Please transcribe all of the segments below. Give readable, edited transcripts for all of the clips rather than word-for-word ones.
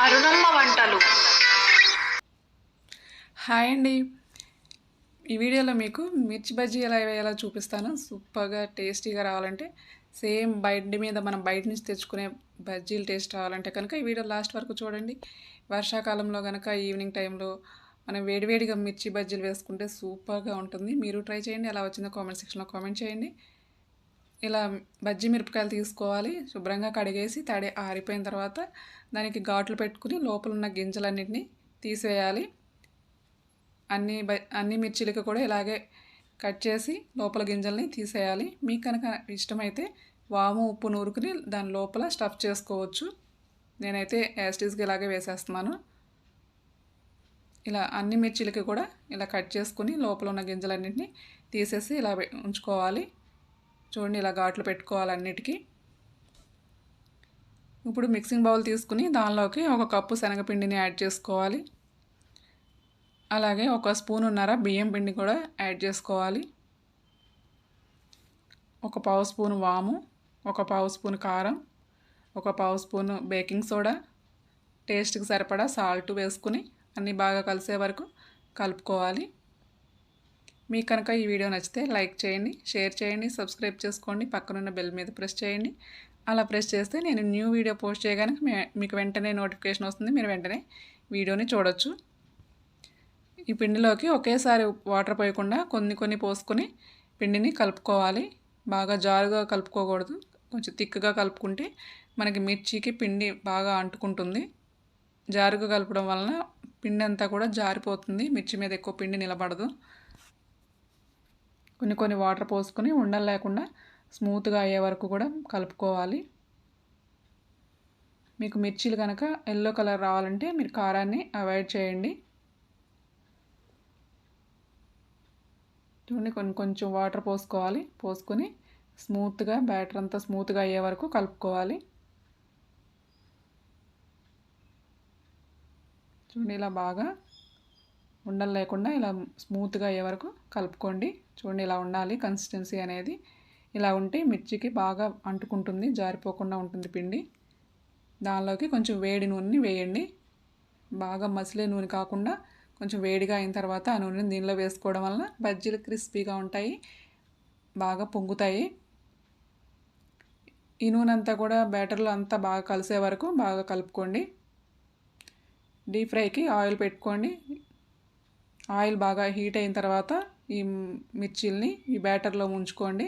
అరుణమ్మ వంటలు. హాయ్ అండి. ఈ వీడియోలో మీకు మిర్చి బజ్జీ ఎలా వేయాలో చూపిస్తాను. సూపర్గా టేస్టీగా రావాలంటే సేమ్ బయట మీద మనం బయట నుంచి తెచ్చుకునే బజ్జీలు టేస్ట్ రావాలంటే కనుక ఈ వీడియో లాస్ట్ వరకు చూడండి. వర్షాకాలంలో కనుక ఈవినింగ్ టైంలో మనం వేడివేడిగా మిర్చి బజ్జీలు వేసుకుంటే సూపర్గా ఉంటుంది. మీరు ట్రై చేయండి. ఎలా వచ్చిందో కామెంట్ సెక్షన్లో కామెంట్ చేయండి. ఇలా బజ్జీ మిరపకాయలు తీసుకోవాలి. శుభ్రంగా కడిగేసి తడి ఆరిపోయిన తర్వాత దానికి ఘాట్లు పెట్టుకుని లోపల ఉన్న గింజలన్నింటినీ తీసేయాలి. అన్ని మిర్చీలకి కూడా ఇలాగే కట్ చేసి లోపల గింజల్ని తీసేయాలి. మీకు కనుక ఇష్టమైతే వాము ఉప్పు నూరుకుని దాని లోపల స్టఫ్ చేసుకోవచ్చు. నేనైతే యాస్టీస్కి ఇలాగే వేసేస్తున్నాను. ఇలా అన్ని మిర్చీలకి కూడా ఇలా కట్ చేసుకుని లోపల ఉన్న గింజలన్నింటినీ తీసేసి ఇలా ఉంచుకోవాలి. చూడండి, ఇలా ఘాట్లు పెట్టుకోవాలి అన్నిటికీ. ఇప్పుడు మిక్సింగ్ బౌల్ తీసుకుని దానిలోకి 1 కప్పు శనగపిండిని యాడ్ చేసుకోవాలి. అలాగే 1 స్పూనున్నర బియ్యం పిండి కూడా యాడ్ చేసుకోవాలి. 1 పావు స్పూను వాము, 1 పావు స్పూను కారం, 1 పావు స్పూను బేకింగ్ సోడా, టేస్ట్కి సరిపడా సాల్ట్ వేసుకుని అన్నీ బాగా కలిసే వరకు కలుపుకోవాలి. మీకు కనుక ఈ వీడియో నచ్చితే లైక్ చేయండి, షేర్ చేయండి, సబ్స్క్రైబ్ చేసుకోండి, పక్కనున్న బెల్ మీద ప్రెస్ చేయండి. అలా ప్రెస్ చేస్తే నేను న్యూ వీడియో పోస్ట్ చేయగానే మీకు వెంటనే నోటిఫికేషన్ వస్తుంది. మీరు వెంటనే వీడియోని చూడొచ్చు. ఈ పిండిలోకి ఒకేసారి వాటర్ పోయకుండా కొన్ని పోసుకొని పిండిని కలుపుకోవాలి. బాగా జారుగా కలుపుకోకూడదు, కొంచెం థిక్గా కలుపుకుంటే మనకి మిర్చికి పిండి బాగా అంటుకుంటుంది. జారుగా కలపడం వలన పిండి అంతా కూడా జారిపోతుంది, మిర్చి మీద ఎక్కువ పిండి నిలబడదు. కొన్ని వాటర్ పోసుకొని ఉండలు లేకుండా స్మూత్గా అయ్యే వరకు కూడా కలుపుకోవాలి. మీకు మిర్చీలు కనుక ఎల్లో కలర్ రావాలంటే మీరు కారాన్ని అవాయిడ్ చేయండి. చూడండి, కొంచెం వాటర్ పోసుకోవాలి. పోసుకొని స్మూత్గా బ్యాటర్ అంతా స్మూత్గా అయ్యే వరకు కలుపుకోవాలి. చూడండి, ఇలా బాగా ఉండలు లేకుండా ఇలా స్మూత్గా అయ్యే వరకు కలుపుకోండి. చూడండి, ఇలా ఉండాలి కన్సిస్టెన్సీ అనేది. ఇలా ఉంటే మిర్చికి బాగా అంటుకుంటుంది, జారిపోకుండా ఉంటుంది పిండి. దానిలోకి కొంచెం వేడి నూనెని వేయండి. బాగా మసిలే నూనె కాకుండా కొంచెం వేడిగా అయిన తర్వాత ఆ నూనెని దీనిలో వేసుకోవడం వలన బజ్జీలు క్రిస్పీగా ఉంటాయి, బాగా పొంగుతాయి. ఈ నూనె అంతా కూడా బ్యాటర్లో అంతా బాగా కలిసే వరకు బాగా కలుపుకోండి. డీప్ ఫ్రైకి ఆయిల్ పెట్టుకోండి. ఆయిల్ బాగా హీట్ అయిన తర్వాత ఈ మిర్చీల్ని ఈ బ్యాటర్లో ముంచుకోండి.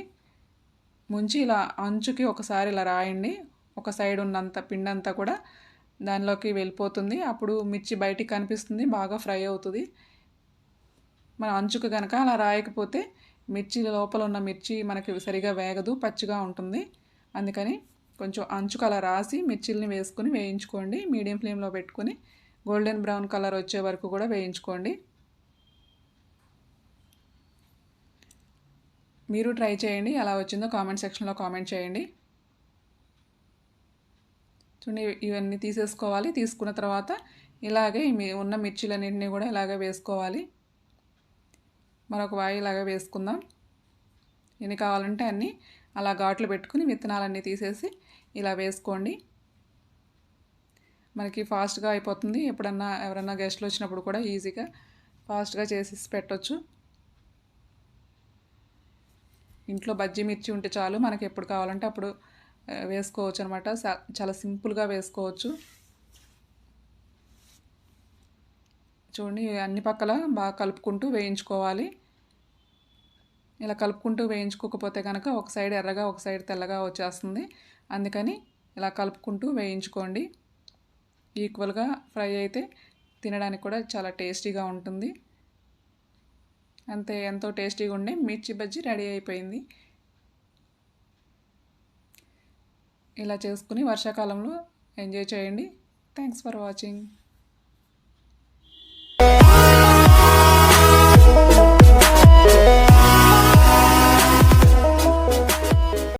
ముంచి ఇలా అంచుకి ఒకసారి ఇలా రాయండి. ఒక సైడ్ ఉన్నంత పిండి అంతా కూడా దానిలోకి వెళ్ళిపోతుంది. అప్పుడు మిర్చి బయటికి కనిపిస్తుంది, బాగా ఫ్రై అవుతుంది. మన అంచుకు కనుక అలా రాయకపోతే మిర్చి లోపల ఉన్న మిర్చి మనకి సరిగా వేగదు, పచ్చిగా ఉంటుంది. అందుకని కొంచెం అంచుకు అలా రాసి మిర్చిల్ని వేసుకుని వేయించుకోండి. మీడియం ఫ్లేమ్లో పెట్టుకుని గోల్డెన్ బ్రౌన్ కలర్ వచ్చే వరకు కూడా వేయించుకోండి. మీరు ట్రై చేయండి, ఎలా వచ్చిందో కామెంట్ సెక్షన్లో కామెంట్ చేయండి. చూడండి, ఇవన్నీ తీసేసుకోవాలి. తీసుకున్న తర్వాత ఇలాగే ఉన్న మిర్చీలన్నింటినీ కూడా ఇలాగే వేసుకోవాలి. మరొక వాయి ఇలాగే వేసుకుందాం. ఎన్ని కావాలంటే అన్నీ అలా ఘాట్లు పెట్టుకుని విత్తనాలన్నీ తీసేసి ఇలా వేసుకోండి. మనకి ఫాస్ట్గా అయిపోతుంది. ఎప్పుడన్నా ఎవరన్నా గెస్ట్లు వచ్చినప్పుడు కూడా ఈజీగా ఫాస్ట్గా చేసి పెట్టవచ్చు. ఇంట్లో బజ్జీ మిర్చి ఉంటే చాలు, మనకి ఎప్పుడు కావాలంటే అప్పుడు వేసుకోవచ్చు అనమాట. చాలా సింపుల్గా వేసుకోవచ్చు. చూడండి, అన్ని పక్కల బాగా కలుపుకుంటూ వేయించుకోవాలి. ఇలా కలుపుకుంటూ వేయించుకోకపోతే కనుక ఒక సైడ్ ఎర్రగా ఒక సైడ్ తెల్లగా వచ్చేస్తుంది. అందుకని ఇలా కలుపుకుంటూ వేయించుకోండి. ఈక్వల్గా ఫ్రై అయితే తినడానికి కూడా చాలా టేస్టీగా ఉంటుంది. అంతే, ఎంతో టేస్టీగా ఉండే మిర్చి బజ్జీ రెడీ అయిపోయింది. ఇలా చేసుకుని వర్షాకాలంలో ఎంజాయ్ చేయండి. Thanks for watching.